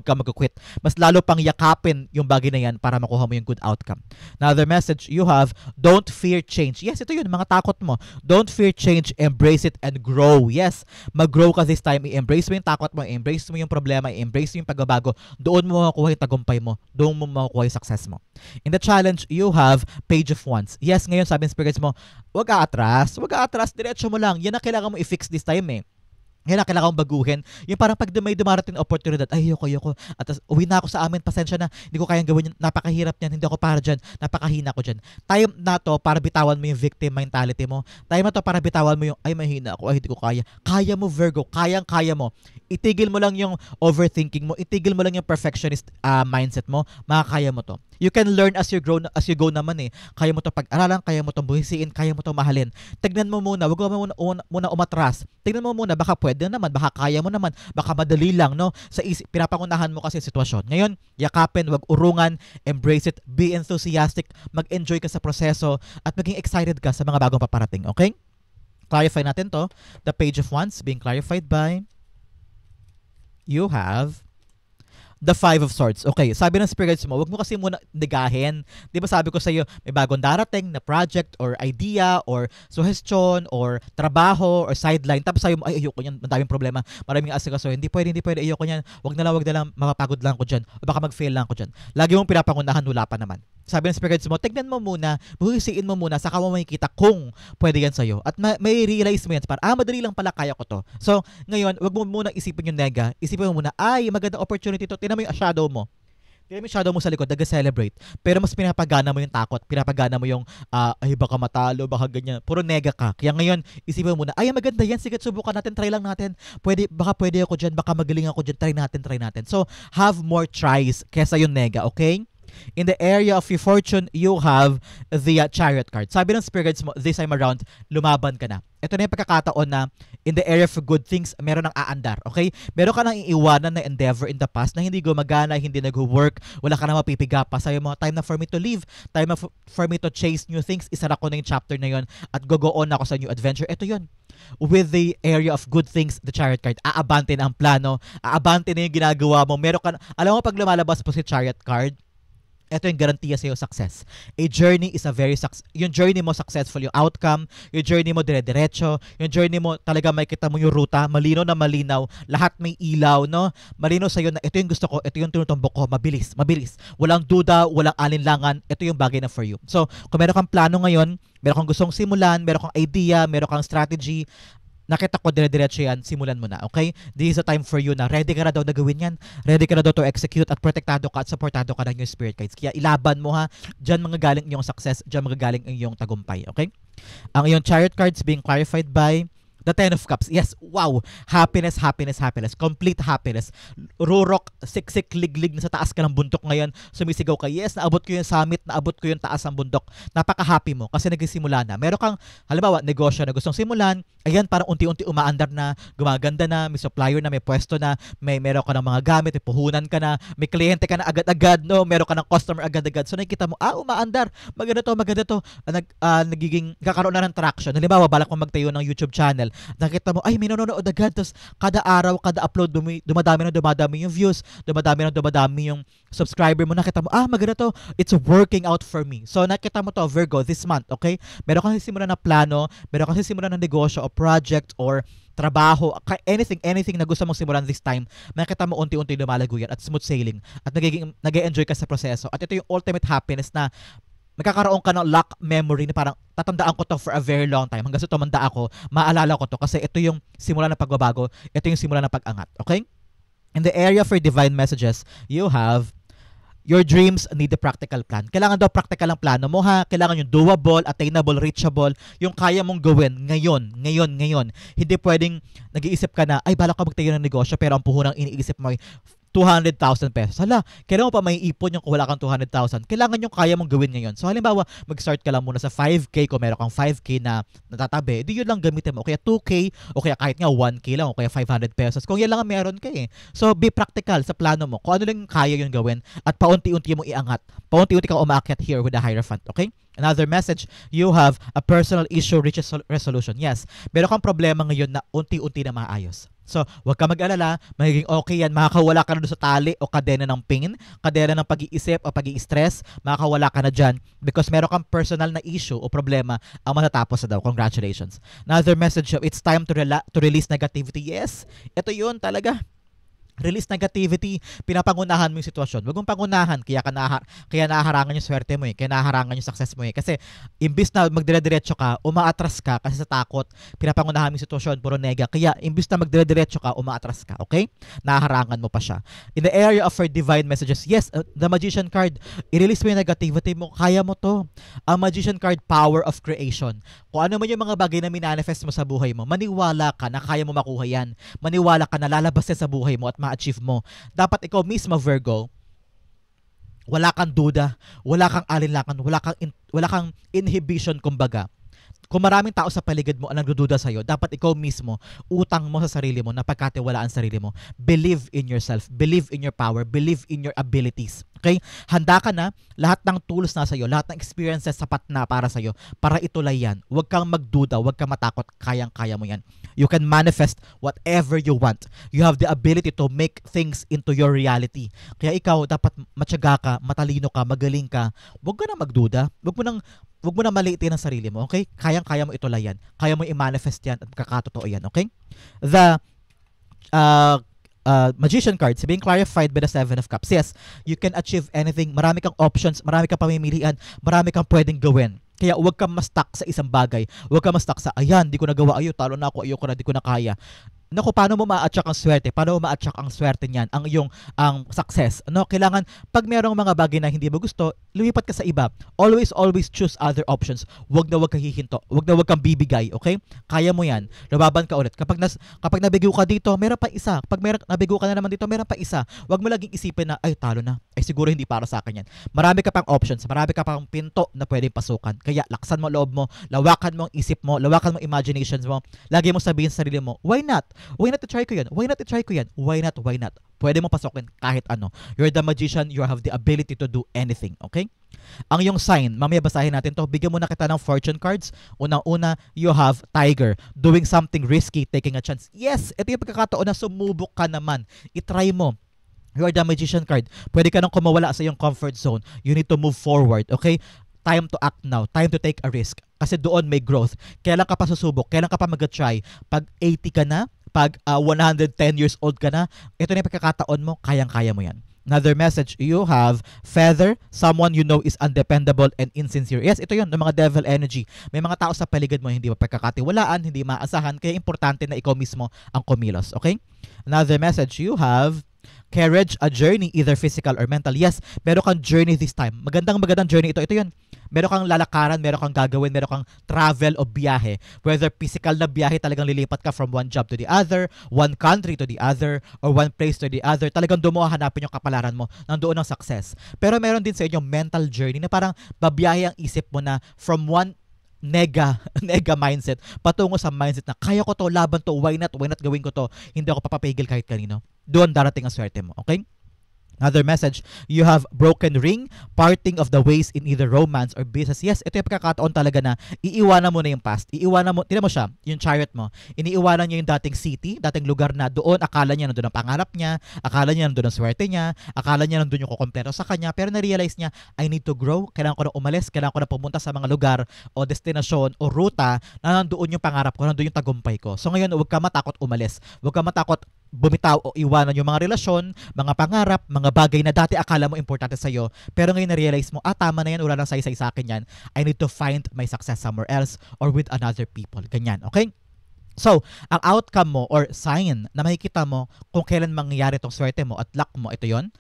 ka mag-quit. Mas lalo pang yakapin yung bagay na yan para makuha mo yung good outcome. Another message you have, don't fear change. Yes, ito yun, mga takot mo. Don't fear change, embrace it and grow. Yes, mag-grow ka this time. I-embrace mo yung takot mo, i-embrace mo yung problema, i-embrace mo yung pagbabago. Doon mo makukuha yung tagumpay mo. Doon mo makukuha yung success mo. In the challenge, you have Page of Wands. Yes, ngayon sabi ng spirits mo, wag ka atras, diretso mo lang. Yan ang kailangan mo i-fix this time eh. Yan na kailangan kong baguhin. Yung parang pag may dumarating na oportunidad, ay, ayoko. At uwi na ako sa amin, pasensya na, hindi ko kayang gawin yun, napakahirap niyan, hindi ako para dyan, napakahina ko dyan. Time na to para bitawan mo yung victim mentality mo. Time na to para bitawan mo yung, ay, mahina ako, ay, hindi ko kaya. Kaya mo, Virgo, kaya mo. Itigil mo lang yung overthinking mo, itigil mo lang yung perfectionist mindset mo, makakaya mo to. You can learn as you go naman eh. Kaya mo to pag-aralan, kaya mo to buhisiin, kaya mo to mahalin. Tignan mo muna, wag mo muna umatras. Tignan mo muna, baka pwede naman, baka kaya mo naman, baka madali lang, no? Sa isip, pinapangunahan mo kasi sitwasyon. Ngayon, yakapin, wag urungan, embrace it, be enthusiastic, mag-enjoy ka sa proseso, at maging excited ka sa mga bagong paparating, okay? Clarify natin to. The Page of Wands being clarified by, you have the Five of Swords. Okay, sabi ng spirits mo, wag mo kasi muna negahin. Di ba sabi ko sa iyo, may bagong darating na project or idea or suggestion or trabaho or sideline. Tapos sabi mo, ay, ayoko niyan, madaming problema, maraming asikaso. Hindi pwede, ayoko niyan. Wag na lang, mapapagod lang ko dyan. O baka mag-fail lang ko dyan. Lagi mong pinapangunahan, wala pa naman. Sabi ng spirits mo, tignan mo muna, buhisiin mo muna, saka mo makikita kung pwede yan sa'yo. At may realize mo yan, parang, madali lang pala, kaya ko to. So, ngayon, wag mo muna isipin yung nega. Isipin mo muna, ay, magandang opportunity to. Tignan mo yung shadow mo. Tignan mo yung shadow mo sa likod, nag-celebrate. Pero mas pinapagana mo yung takot, pinapagana mo yung, ay, baka matalo, baka ganyan. Puro nega ka. Kaya ngayon, isipin mo muna, ay, maganda yan, sige, subukan natin, try lang natin. Baka pwede ako dyan, baka magaling ako dyan, try natin. So, have more tries kesa yung nega, okay? In the area of your fortune, you have the Chariot card. Sabi ng spirits mo, this time around, lumaban ka na. Ito na yung pagkakataon na in the area of good things, meron ng aandar, okay? Meron ka nang iiwanan na endeavor in the past na hindi gumagana, hindi nag-work, wala ka na mapipiga pa. Sabi mo, time na for me to leave, time na for me to chase new things. Isara ko na yung chapter na yun at go on ako sa new adventure. Ito yun. With the area of good things, the Chariot card, aabante na ang plano, aabante na yung ginagawa mo. Meron ka, alam mo pag lumalabas po si Chariot card, ito yung garantiya sa iyo success. A journey is a very yung journey mo successful, yung outcome, yung journey mo dire-diretso, yung journey mo talaga makikita mo yung ruta, malinaw na malinaw, lahat may ilaw, no? Malinaw sa iyo na ito yung gusto ko, ito yung tinutumbok ko, mabilis. Walang duda, walang alinlangan, ito yung bagay na for you. So, kung meron kang plano ngayon, meron kang gustong simulan, meron kang idea, meron kang strategy, nakita ko dire-diretso yan, simulan mo na, okay? This is the time for you na ready ka na daw na gawin yan, ready ka na daw to execute at protektado ka at supportado ka ng yung spirit guides. Kaya ilaban mo ha, dyan mga galing yung success, dyan mga galing yung tagumpay, okay? Ang iyong Chariot cards being clarified by the Ten of Cups. Yes, wow. Happiness. Complete happiness. Rurok, siksik, liglig na sa taas ka ng bundok ngayon. Sumisigaw ka, yes, naabot ko yung summit, naabot ko yung taas ng bundok. Napaka-happy mo kasi nagsisimula na. Meron kang, halimbawa, negosyo na gustong simulan. Ayan, parang unti-unti umaandar na, gumaganda na, may supplier na, may pwesto na, meron ka ng mga gamit, may puhunan ka na, may kliyente ka na agad-agad, no? Meron ka ng customer agad-agad. So nakikita mo, umaandar. Maganda to. Nagiging, kakaroon na ng traction. Halimbawa, balak mo magtayo ng YouTube channel. Nakita mo, ay, may nanonood agad. Tapos, kada araw, kada upload, dumadami yung views, dumadami yung subscriber mo. Nakita mo, maganda to. It's working out for me. So, nakita mo to, Virgo, this month, okay? Meron kang sisimulan na plano, meron kang sisimulan na negosyo o project or trabaho, anything na gusto mong simulan this time, makita mo unti-unti lumalago yan at smooth sailing at nag-e-enjoy ka sa proseso. At ito yung ultimate happiness na magkakaroon ka ng lock memory na parang tatandaan ko to for a very long time. Hanggang sa tumanda ako, maalala ko to kasi ito yung simula ng pagbabago, ito yung simula ng pag-angat. Okay? In the area for divine messages, you have Your dreams need a practical plan. Kailangan daw practical ang plano mo ha. Kailangan yung doable, attainable, reachable, yung kaya mong gawin ngayon, ngayon. Hindi pwedeng nag-iisip ka na, ay balak ka magtayo ng negosyo pero ang puhunang iniisip mo ay 200,000 pesos. Hala, kailangan mo pa may ipon yung kung wala kang 200,000. Kailangan yung kaya mong gawin ngayon. So halimbawa, mag-start ka lang muna sa 5K kung meron kang 5K na natatabi, di yun lang gamitin mo. O kaya 2K, o kaya kahit nga 1K lang, o kaya 500 pesos. Kung yan lang ang meron ka eh. So be practical sa plano mo. Kung ano lang kaya yung gawin at paunti-unti mo iangat. Paunti-unti kang umaakyat here with the Hierophant. Okay? Another message, you have a personal issue reaches resolution. Yes, meron kang problema ngayon na unti-unti na maayos. So, huwag ka mag-alala, magiging okay yan. Makakawala ka na doon sa tali o kadena ng pain, kadena ng pag-iisip o pag-i-stress, makakawala ka na dyan because meron kang personal na issue o problema ang matatapos na daw. Congratulations. Another message, it's time to release negativity. Yes, ito yun talaga. Release negativity, pinapangunahan mo yung sitwasyon. Huwag mong pangunahan, kaya nahaharangan yung swerte mo eh, kaya nahaharangan yung success mo eh. Kasi imbis na magdire-diretso ka, umaatras ka kasi sa takot, pinapangunahan mo yung sitwasyon, puro nega. Kaya imbis na magdire-diretso ka, umaatras ka, okay? Nahaharangan mo pa siya. In the area of our divine messages, yes, the Magician card, i-release mo yung negativity mo, kaya mo to. Ang Magician card, power of creation. Kung ano man yung mga bagay na minanifest mo sa buhay mo, maniwala ka na kaya mo makuha yan. Maniwala ka na lalabas yan sa buhay mo at ma-achieve mo. Dapat ikaw mismo, Virgo, wala kang duda, wala kang alinlangan, wala kang inhibition kumbaga. Kung maraming tao sa paligid mo ang nagdududa sa'yo, dapat ikaw mismo, utang mo sa sarili mo, napagkatiwalaan sa sarili mo. Believe in yourself, believe in your power, believe in your abilities. Okay? Handa ka na, lahat ng tools na sa'yo, lahat ng experiences sapat na para sa'yo, para ituloy yan. Huwag kang magduda, huwag kang matakot, kayang-kaya mo yan. You can manifest whatever you want. You have the ability to make things into your reality. Kaya ikaw, dapat matyaga ka, matalino ka, magaling ka. Huwag ka na magduda, Huwag mo na maliitin ang sarili mo, okay? Kayang-kaya mo itulay yan. Kaya mo i-manifest yan at kakatotoo yan, okay? The Magician card, being clarified by the Seven of Cups. Yes, you can achieve anything. Marami kang options, marami kang pamimilian, marami kang pwedeng gawin. Kaya huwag kang ma-stuck sa isang bagay. Huwag kang ma-stuck sa, ayan, di ko nagawa, talo na ako, ayoko na, di ko na kaya. Naku, paano mo ma-attract ang swerte? Paano mo ma-attract ang swerte niyan? Ang success. No, kailangan pag merong mga bagay na hindi mo gusto, lumipat ka sa iba. Always choose other options. Huwag kang hihinto. Huwag kang bibigay, okay? Kaya mo 'yan. Lumaban ka ulit. Kapag nabigo ka dito, meron pa isa. Kapag nabigo ka na naman dito, meron pa isa. Huwag mo laging isipin na ay talo na. Ay siguro hindi para sa akin 'yan. Marami ka pang options, marami ka pang pinto na pwedeng pasukan. Kaya laksan mo loob mo, lawakan mo ang isip mo, lawakan mo imaginations mo. Lagi mo sabihin sa sarili mo, why not? Why not i-try ko yan? Why not i-try ko yan? Why not? Why not? Pwede mo pasukin kahit ano. You're the magician. You have the ability to do anything. Okay? Ang iyong sign, mamaya basahin natin to. Bigyan mo na kita ng fortune cards. Unang-una, you have Tiger. Doing something risky, taking a chance. Yes, ito yung pagkakataon na sumubok ka naman. I-try mo. You are the magician card. Pwede ka nang kumawala sa iyong comfort zone. You need to move forward. Okay? Time to act now. Time to take a risk. Kasi doon may growth. Kailan ka pa susubok? Kailan ka pa mag-try? Pag 80 ka na? Pag 110 years old ka na, ito na yung pagkakataon mo, kayang-kaya mo yan. Another message, you have Feather, someone you know is undependable and insincere. Yes, ito yun, ng mga devil energy. May mga tao sa paligid mo hindi mapagkakatiwalaan, hindi maasahan, kaya importante na ikaw mismo ang kumilos. Okay? Another message, you have Courage, a journey, either physical or mental. Yes, meron kang journey this time. Magandang journey ito. Ito yun. Meron kang lalakaran, meron kang gagawin, meron kang travel o biyahe. Whether physical na biyahe, talagang lilipat ka from one job to the other, one country to the other, or one place to the other. Talagang doon mo hanapin yung kapalaran mo. Nandoon ang success. Pero meron din sa inyo mental journey na parang babiyahe ang isip mo na from one nega mindset patungo sa mindset na kaya ko to, laban to, why not gawin ko to, hindi ako papapigil kahit kanino. Doon darating ang swerte mo, okay? Another message, you have broken ring, parting of the ways in either romance or business. Yes, ito yung pagkakataon talaga na iiwanan mo na yung past. Tinan mo siya, yung chariot mo. Iniiwanan niya yung dating city, dating lugar na doon, akala niya nandun ang pangarap niya, akala niya nandun ang swerte niya, akala niya nandun yung kukumpleto sa kanya, pero na-realize niya, I need to grow, kailangan ko na umalis, kailangan ko na pumunta sa mga lugar o destinasyon o ruta na nandoon yung pangarap ko, nandoon yung tagumpay ko. So ngayon, huwag ka matakot umalis. Huwag ka matakot bumitaw o iwanan yung mga relasyon, mga pangarap, mga bagay na dati akala mo importante sa'yo, pero ngayon na-realize mo, tama na yan, wala lang saysay sa akin yan. I need to find my success somewhere else or with another people. Ganyan, okay? So, ang outcome mo or sign na makikita mo kung kailan mangyayari itong swerte mo at luck mo, ito yon.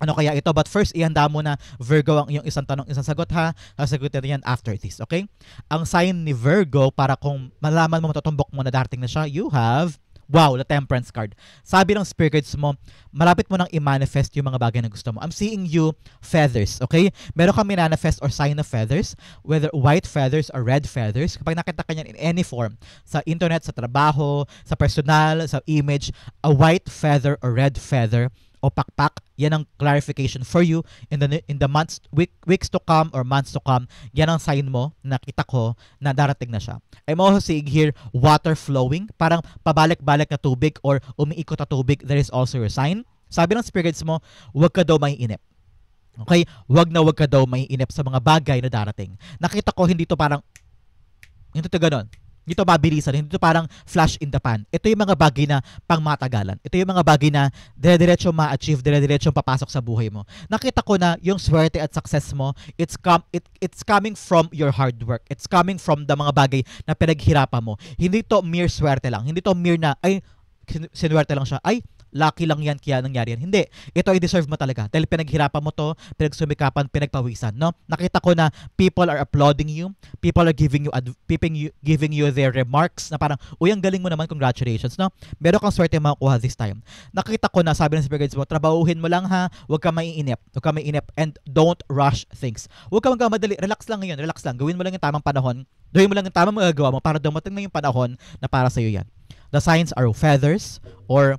Ano kaya ito? But first, ihanda mo na Virgo ang iyong isang tanong, isang sagot ha. Sasagutin natin yan after this, okay? Ang sign ni Virgo, para kung malaman mo, matutumbok mo na darating na siya, you have, wow, the Temperance card. Sabi ng spirit guides mo, malapit mo nang i-manifest yung mga bagay na gusto mo. I'm seeing you feathers, okay? Meron kang manifest or sign of feathers, whether white feathers or red feathers. Kapag nakita ka niyan in any form, sa internet, sa trabaho, sa personal, sa image, a white feather or red feather, o pakpak, yan ang clarification for you in the months, weeks to come or months to come. Yan ang sign mo, nakita ko na darating na siya. I'm also seeing here water flowing, parang pabalik-balik na tubig or umiikot na tubig. There is also your sign. Sabi ng spirits mo, huwag ka daw maiinip. Okay? Huwag ka daw maiinip sa mga bagay na darating. Nakita ko hindi to parang, hindi to ganon. Hindi to mabilisan, hindi to parang flash in the pan. Ito yung mga bagay na pangmatagalan. Ito yung mga bagay na dire-diretso ma-achieve, dire-diretso papasok sa buhay mo. Nakita ko na yung swerte at success mo, it's coming from your hard work. It's coming from the mga bagay na pinaghirapan mo. Hindi to mere swerte lang. Hindi to mere na, ay, sinuwerte lang siya. Ay, lucky lang yan kaya nangyari yan. Hindi. Ito ay deserve mo talaga. Dahil pinaghirapan mo to, pinagsumikapan, pinagpawisan. No? Nakita ko na people are applauding you. People are giving you their remarks na parang, uy, ang galing mo naman, congratulations. No? Meron kang swerte makukuha this time. Nakita ko na, sabi ng spirit guides mo, trabahuhin mo lang ha, huwag ka maiinip. Huwag ka maiinip and don't rush things. Huwag ka magmadali. Relax lang ngayon. Relax lang. Gawin mo lang yung tamang panahon. Gawin mo lang yung tamang magagawa mo para dumating na yung panahon na para sa'yo yan. The signs are feathers or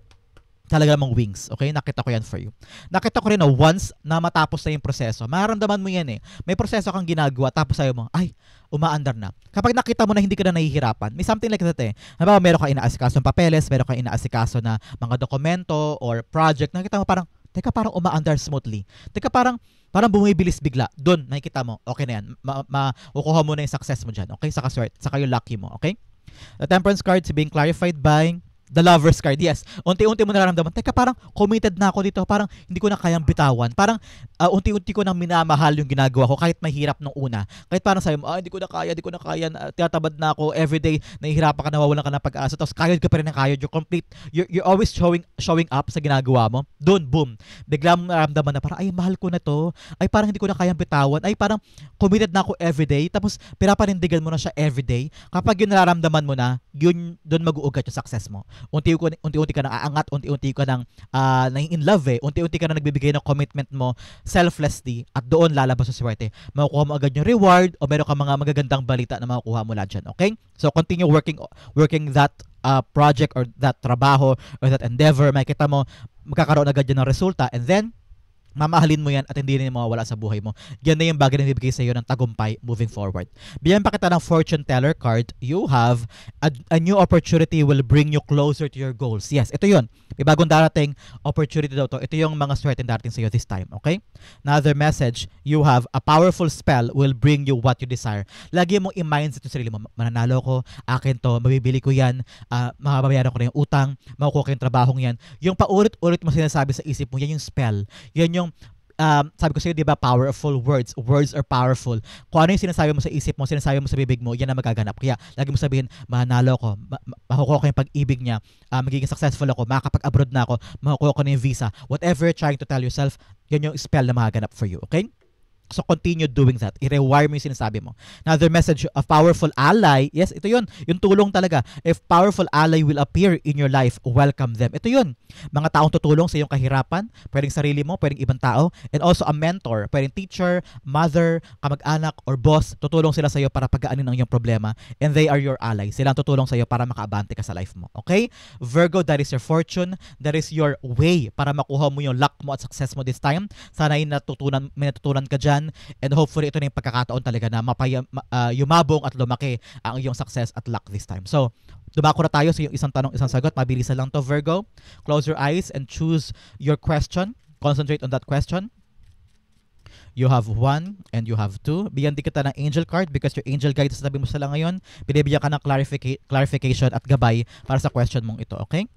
talaga namang wings. Okay? Nakita ko yan for you. Nakita ko rin na once na matapos na yung proseso, mararamdaman mo yan eh. May proseso kang ginagawa, tapos sayo mo, ay, umaandar na. Kapag nakita mo na hindi ka na nahihirapan, may something like that eh. Halimbawa, meron kang inaasikaso ng papeles, meron kang inaasikaso na mga dokumento or project, nakita mo parang, teka, parang umaandar smoothly. Teka, parang bumibilis bigla. Doon, nakikita mo, okay na yan. Makukuha mo na yung success mo dyan. Okay? Saka yung lucky mo. Okay? The Temperance card is being clarified by the Lover's card. Yes. Unti-unti mo nararamdaman, teka, parang committed na ako dito. Parang hindi ko na kayang bitawan. Parang unti-unti ko nang minamahal yung ginagawa ko kahit mahirap nung una. Kahit parang sabi mo, hindi ko na kaya. Tinatabad na ako. Everyday, nahihirapan ka, nawawalan ka ng pag-asa. Tapos kayod ka pa rin ng kayod. You're always showing up sa ginagawa mo. Doon, boom. Bigla mo nararamdaman na parang, ay, mahal ko na to. Ay, parang hindi ko na kayang bitawan. Ay, parang committed na ako everyday. Tapos pinapanindigan mo na siya everyday. Kapag yun nararamdaman mo na, yun doon mag-uugat yung success mo. Unti-unti ka nang aangat, unti-unti ka nang in love eh. Unti-unti ka nang nagbibigay ng commitment mo selflessly at doon lalabas sa swerte. Makukuha mo agad yung reward o meron kang mga magagandang balita na makukuha mo lahat dyan. Okay? So continue working that project or that trabaho or that endeavor. Makikita mo, magkakaroon agad yan ng resulta and then mamahalin mo yan at hindi rin mawawala sa buhay mo. Yan na yung bagay na bibigay sa iyo ng tagumpay moving forward. Bigyan pa kita ng fortune teller card. You have a new opportunity will bring you closer to your goals. Yes, ito yun. May bagong darating opportunity daw to. Ito yung mga swerte darating sa iyo this time. Okay? Another message, you have a powerful spell will bring you what you desire. Lagi mong i-mindset yung sarili mo. Mananalo ko, akin to, mabibili ko yan, mababayaran ko na yung utang, makukuha ko yung trabahong yan. Yung paulit-ulit mo sinasabi sa isip mo, yan yung spell. Yan yung sabi ko sa'yo, di ba, powerful words. Words are powerful. Kung ano yung sinasabi mo sa isip mo, sinasabi mo sa bibig mo, yan ang magaganap. Kaya, lagi mo sabihin, manalo ko, makukuha ko yung pag-ibig niya, magiging successful ako, makakapag-abroad na ako, makukuha ko na yung visa. Whatever you're trying to tell yourself, yan yung spell na magaganap for you. Okay? So continue doing that. I-rewire mo yung sinasabi mo. Another message, a powerful ally. Yes, ito yun. Yung tulong talaga. If powerful ally will appear in your life, welcome them. Ito yun. Mga taong tutulong sa iyong kahirapan. Pwedeng sarili mo, pwedeng ibang tao. And also a mentor. Pwedeng teacher, mother, kamag-anak, or boss. Tutulong sila sa iyo para pagaanin ang iyong problema. And they are your allies. Sila ang tutulong sa iyo para makaabante ka sa life mo. Okay? Virgo, that is your fortune. That is your way para makuha mo yung luck mo at success mo this time. Sana may natutunan ka dyan. And hopefully ito na yung pagkakataon talaga na yumabong at lumaki ang iyong success at luck this time. So, dumako na tayo sa iyong isang tanong, isang sagot. Mabilisan lang to, Virgo. Close your eyes and choose your question. Concentrate on that question. You have 1 and you have 2. Bigyan din kita ng angel card because your angel guide sa tabi mo sila ngayon. Binibigyan ka ng clarification at gabay para sa question mong ito. Okay?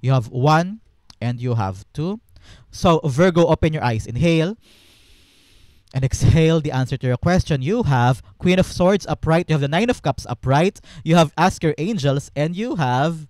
You have 1 and you have 2. So, Virgo, open your eyes. Inhale. And exhale the answer to your question. You have Queen of Swords upright. You have the Nine of Cups upright. You have Ask Your Angels. And you have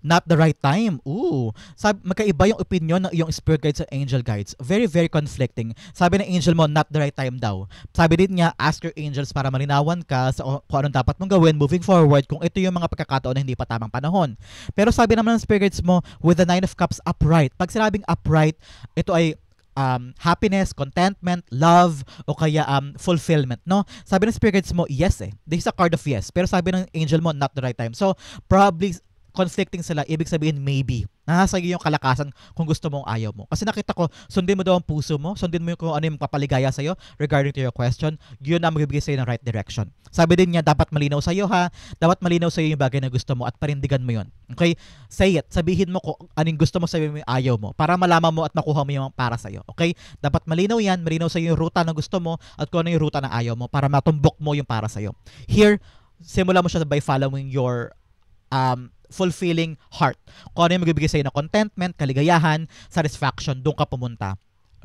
not the right time. Ooh. Sabi, magkaiba yung opinion ng iyong spirit guides at angel guides. Very, very conflicting. Sabi ng angel mo, not the right time daw. Sabi din niya, ask your angels para malinawan ka sa kung anong dapat mong gawin moving forward kung ito yung mga pagkakataon na hindi pa tamang panahon. Pero sabi naman ng spirit guides mo, with the Nine of Cups upright. Pag sinabing upright, ito ay happiness, contentment, love, o kaya fulfillment, no? Sabi ng spirit guides mo, yes eh. This is a card of yes. Pero sabi ng angel mo, not the right time. So, probably conflicting sila, ibig sabihin maybe. Nasa iyo yung kalakasan kung gusto mo o ayaw mo. Kasi nakita ko, sundin mo daw ang puso mo, sundin mo yung kung ano yung papaligaya sa'yo regarding to your question, yun ang magbibigay sa'yo ng right direction. Sabi din niya, dapat malinaw sa'yo ha, dapat malinaw sa'yo yung bagay na gusto mo at parindigan mo yun. Okay? Say it. Sabihin mo kung anong gusto mo, sabihin mo yung ayaw mo para malaman mo at makuha mo yung para sa'yo. Okay? Dapat malinaw yan, malinaw sa'yo yung ruta na gusto mo at kung ano yung ruta na ayaw mo para matumbok mo yung para sa'yo. Here, simula mo siya by following your fulfilling heart. Kung ano yung magbibigay sa'yo ng contentment, kaligayahan, satisfaction, doon ka pumunta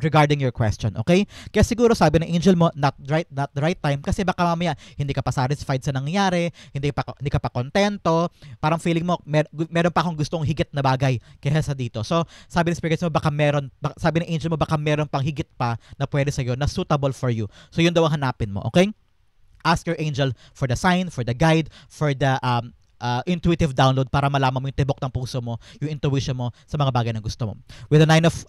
regarding your question, okay? Kaya siguro sabi ng angel mo, not the right time kasi baka mamaya hindi ka pa satisfied sa nangyari, hindi ka pa kontento, parang feeling mo meron pa akong gustong higit na bagay kaysa sa dito. So, sabi ng spirit mo sabi ng angel mo baka meron pang higit pa na pwede sa'yo na suitable for you. So, yun daw ang hanapin mo, okay? Ask your angel for the sign, for the guide, for the intuitive download para malaman mo yung tibok ng puso mo, yung intuition mo sa mga bagay na gusto mo. With the Nine of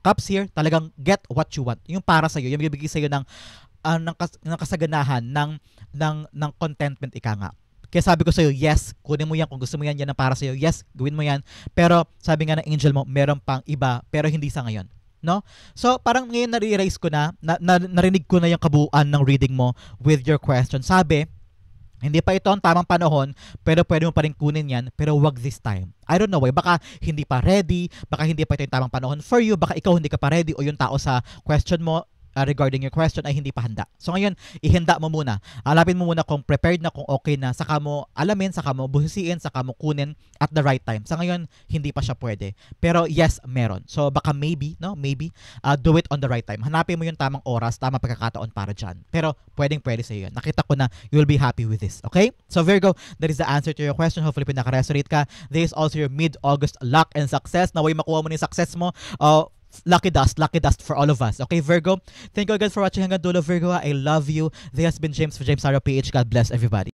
Cups here, talagang get what you want. Yung para sa'yo, yung bibigay sa'yo ng kasaganahan, ng contentment, ika nga. Kaya sabi ko sa'yo, yes, kunin mo yan. Kung gusto mo yan, yan ang para sa'yo. Yes, gawin mo yan. Pero sabi nga ng angel mo, meron pang iba, pero hindi sa ngayon. No? So, parang ngayon nare-erase ko narinig ko na yung kabuuan ng reading mo with your question. Sabi, hindi pa ito ang tamang panahon, pero pwede mo pa rin kunin yan, pero wag this time. I don't know why. Baka hindi pa ready, baka hindi pa ito yung tamang panahon for you, baka ikaw hindi ka pa ready o yung tao sa question mo regarding your question ay hindi pa handa. So ngayon, ihanda mo muna. Alapin mo muna kung prepared na, kung okay na, saka mo alamin, saka mo buhisiin, saka mo kunin at the right time. Sa ngayon, hindi pa siya pwede. Pero yes, meron. So baka maybe, do it on the right time. Hanapin mo yung tamang oras, tamang pagkakataon para dyan. Pero pwede sa'yo yun. Nakita ko na you will be happy with this. Okay? So Virgo, that is the answer to your question. Hopefully pinaka-resonate ka. This is also your mid-August luck and success. Naway makuha mo na yung success mo. Lucky dust for all of us. Okay, Virgo? Thank you guys for watching hanggang dulo, Virgo. I love you. This has been James for James Saro PH. God bless everybody.